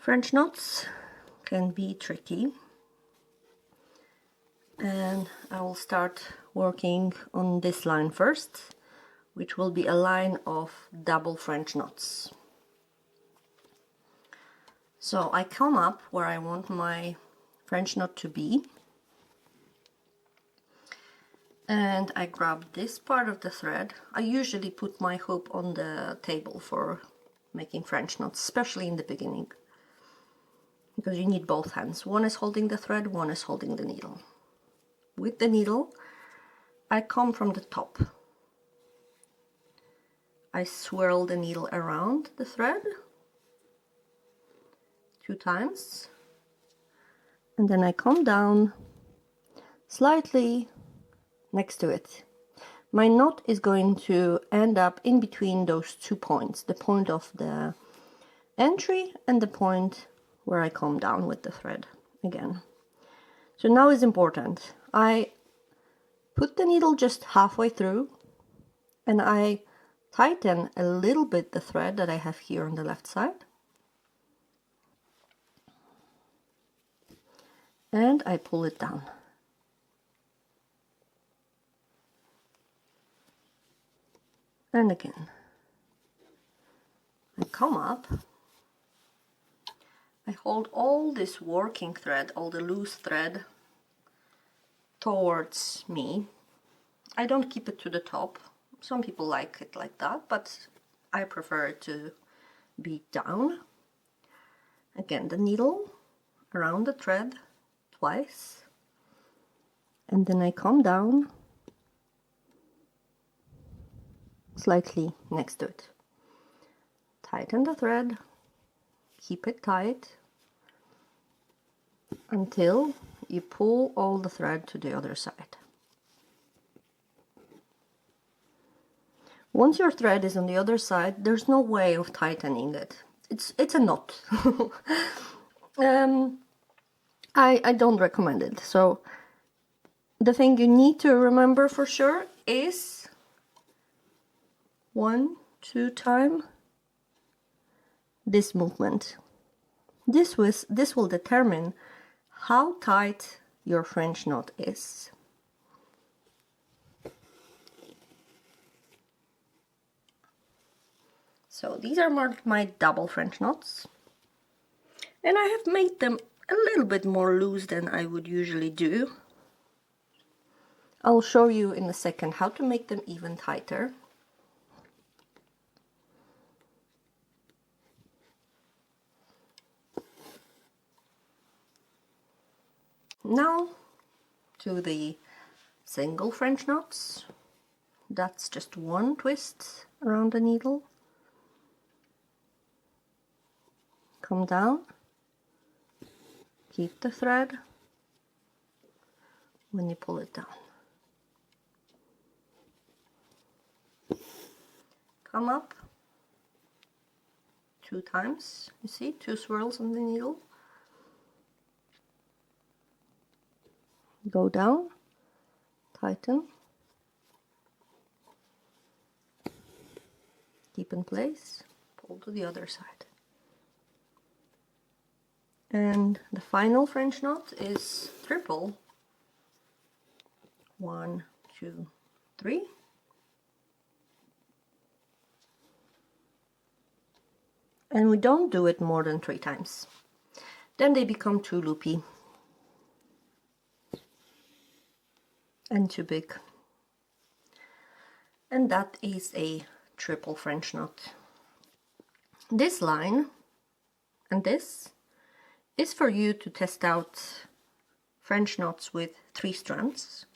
French knots can be tricky, and I will start working on this line first, which will be a line of double French knots. So I come up where I want my French knot to be, and I grab this part of the thread. I usually put my hoop on the table for making French knots, especially in the beginning, because you need both hands. One is holding the thread, one is holding the needle. With the needle, I come from the top. I swirl the needle around the thread 2 times, and then I come down slightly next to it. My knot is going to end up in between those 2 points, the point of the entry and the point where I come down with the thread again. So now is important. I put the needle just halfway through, and I tighten a little bit the thread that I have here on the left side, and I pull it down. And again, I come up, I hold all this working thread, all the loose thread, towards me. I don't keep it to the top. Some people like it like that, but I prefer it to be down. Again, the needle around the thread twice, and then I come down slightly next to it. Tighten the thread, keep it tight until you pull all the thread to the other side. Once your thread is on the other side, there's no way of tightening it. It's a knot. I don't recommend it. So the thing you need to remember for sure is 1, 2 time this movement. This will determine how tight your French knot is. So these are my double French knots, and I have made them a little bit more loose than I would usually do. I'll show you in a second how to make them even tighter. Now to the single French knots. That's just 1 twist around the needle. Come down, keep the thread when you pull it down. Come up 2 times, you see, 2 swirls on the needle. Go down, tighten, keep in place, pull to the other side. And the final French knot is triple. 1, 2, 3. And we don't do it more than 3 times. Then they become too loopy and too big. And that is a triple French knot. This line and this is for you to test out French knots with 3 strands.